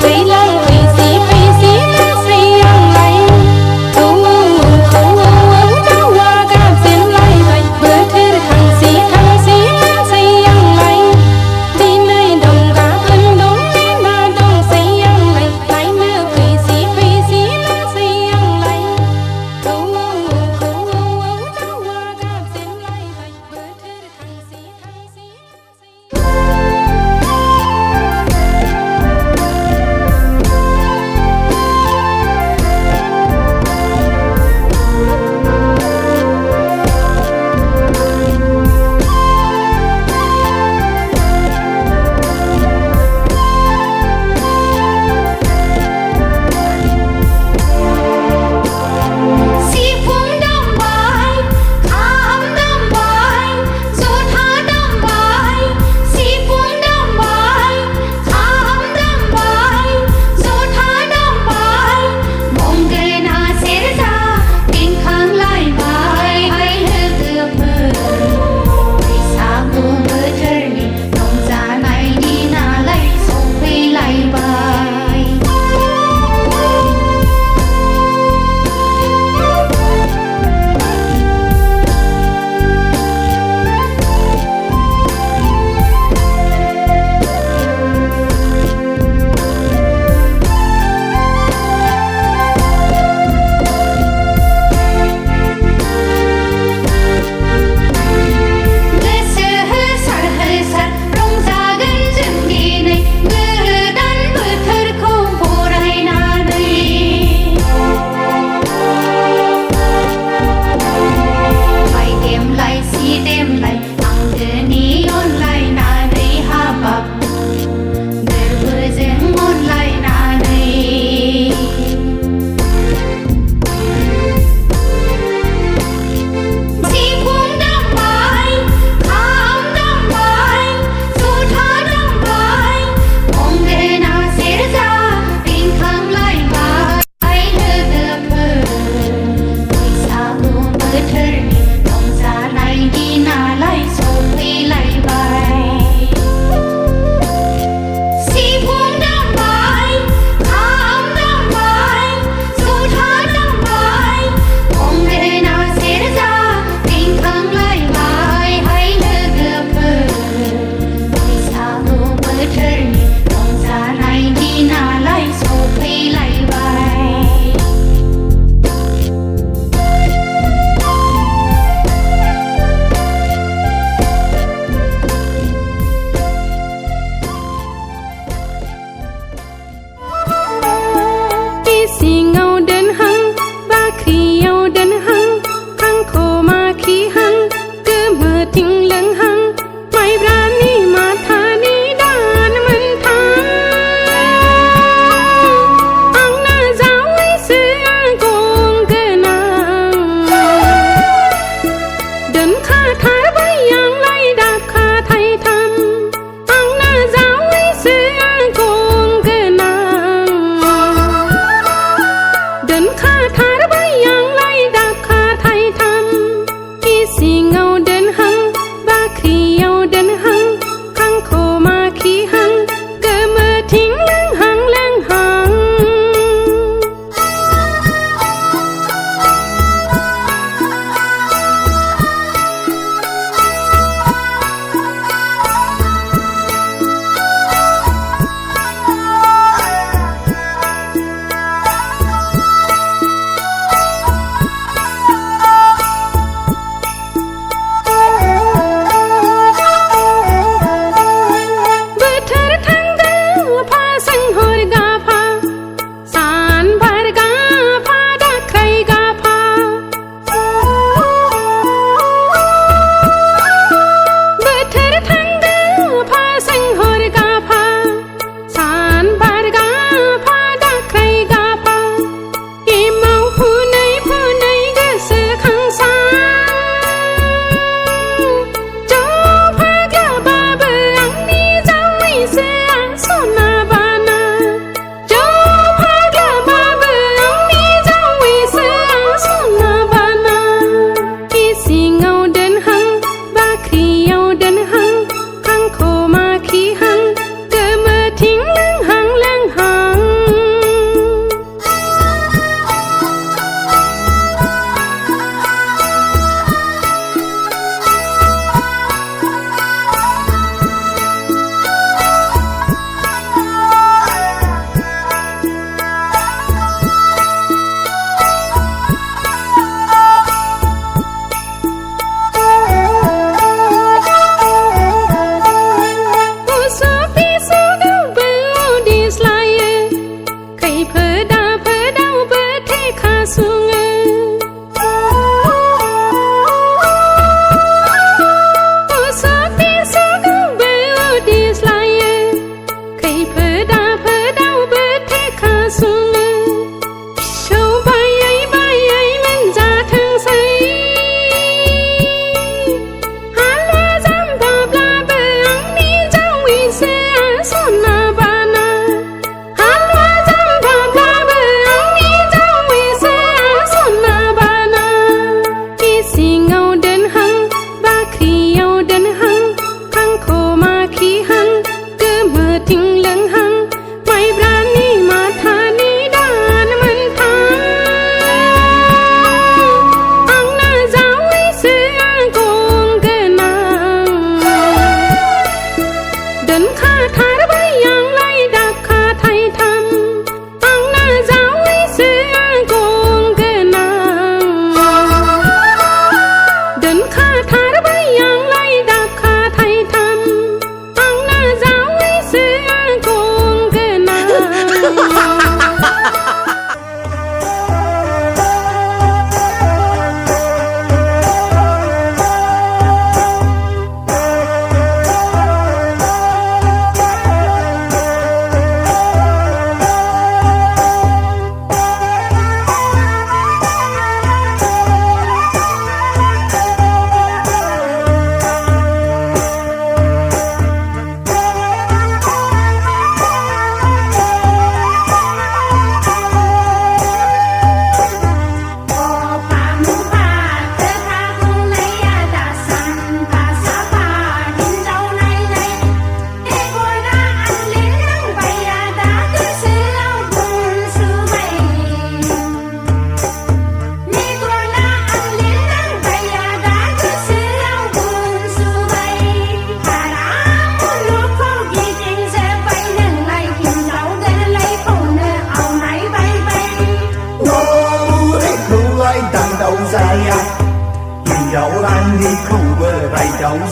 ។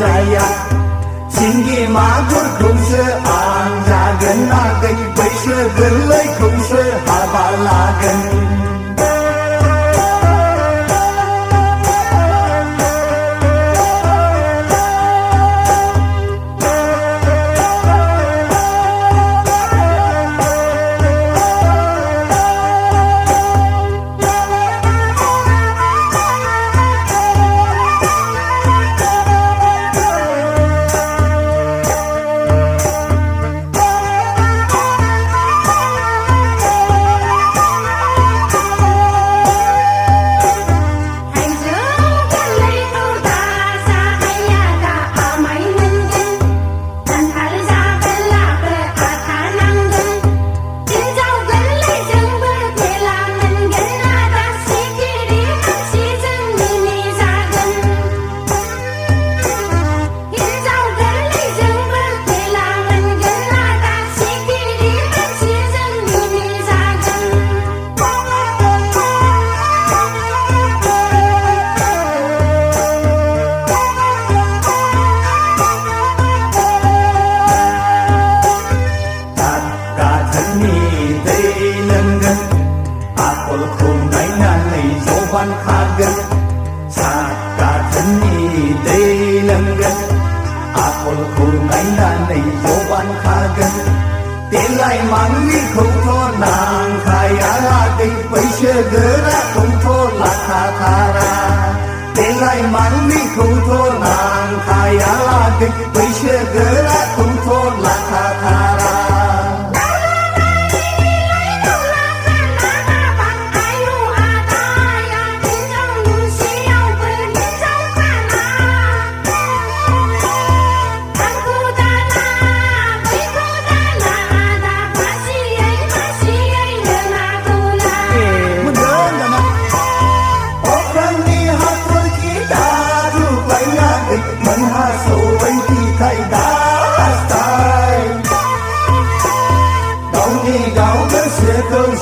जाया सिंगि मागुरखौसो आं जागोन आगै बैसो गोरलैखौसो हाबा लागोन Aku nainanay yoban kagan Tilay mangli kouto nang kaya lagay paisya gara kouto lakatara Tilay mangli kouto nang kaya lagay paisya gara kouto lakatara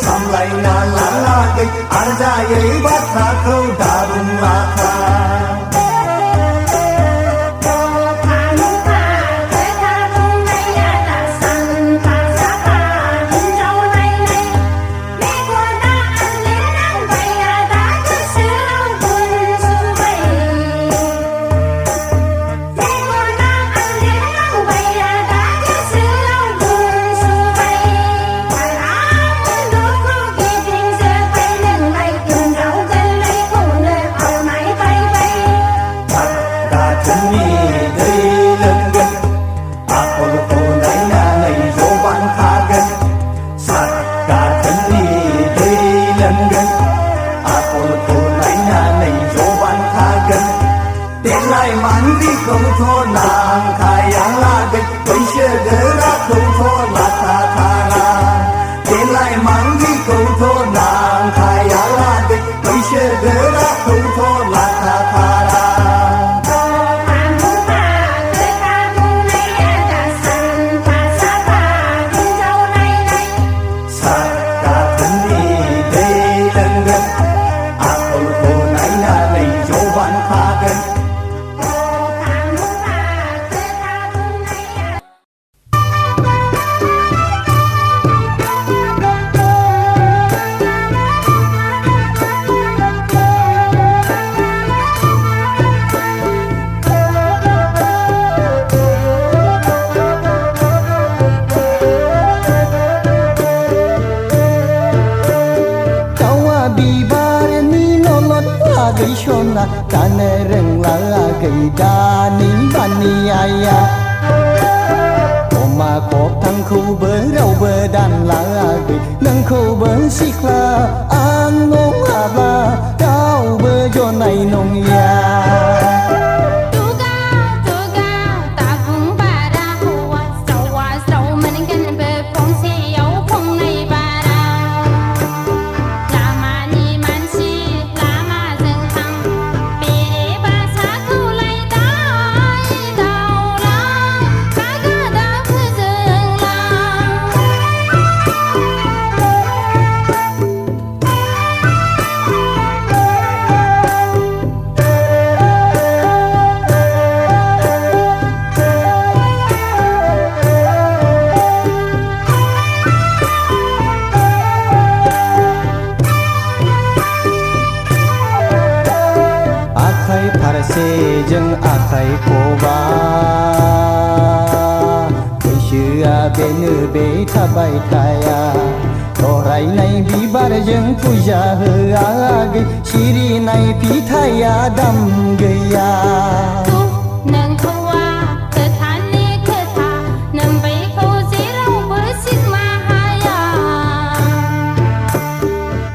Samlai na lalagay Arjayay bata kau darung laka Kana reng lagay daning baniyaya Oma kop thang khu bơ rau bơ đan lagay Nang khu bơ sikla ang nong haba Rau bơ jo nay nong ya โคบาไปเชื่อเบนเบทาใบทายาโตไรในบีบาร์ยังผู้ยาเฮอากชีรีในพีทายาดำเกยาทุกหนึ่งเขาว่าเกิดทานนี้เกิดทานำไปเขาสิเราเบอร์สิมาหายา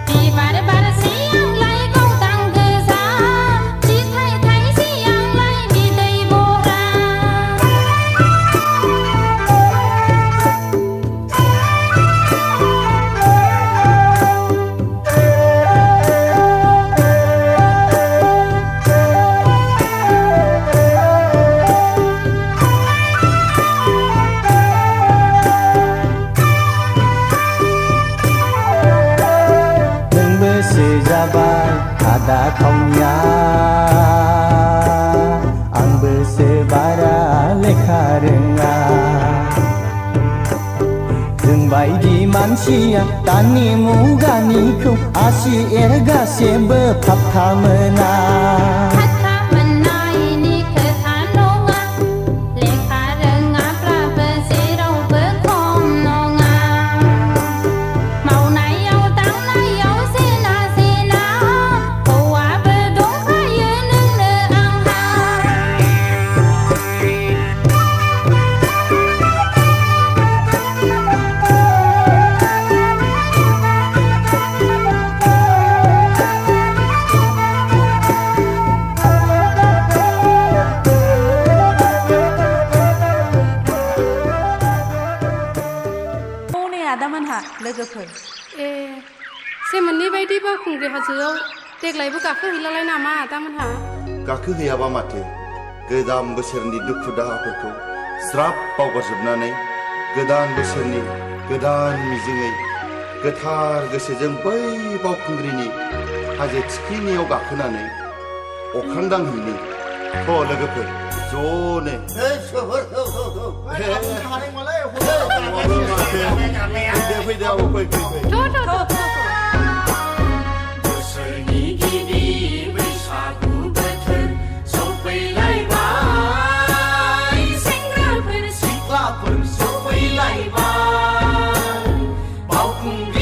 ปีบาร์บาร์สิยังไล่กองตังเกษาชีไทยไทยสิยังไล่บีได้โบราada kaunya ang bersebara lekha renga जों बायदि मानसिया दानि मुगानिखौ आसि एरगासेबो फात्ता मोना लोगोफोर सेमोननि बायदि बावखुंग्रि हाजोआव देग्लायबो गाखोहैलालाय नामा आदामोनहा गाखोहैयाबा माथो गोदान बोसोरनि दुखु दाहाफोरखौ ज्राब बावगारजोबनानै गोदान बोसोरनि गोदान मिजिङै गोथार गोसोजों बै बावखुंग्रिनि हाजो थिखिनियाव गाखोनानै अख्रां दांहैनो लोगोफोर बोसोरनि गिबि बैसागु बोथोर सफैलायबाय सेंग्राफोर सिख्लाफोर सफैलायबाय बावखुंग्रि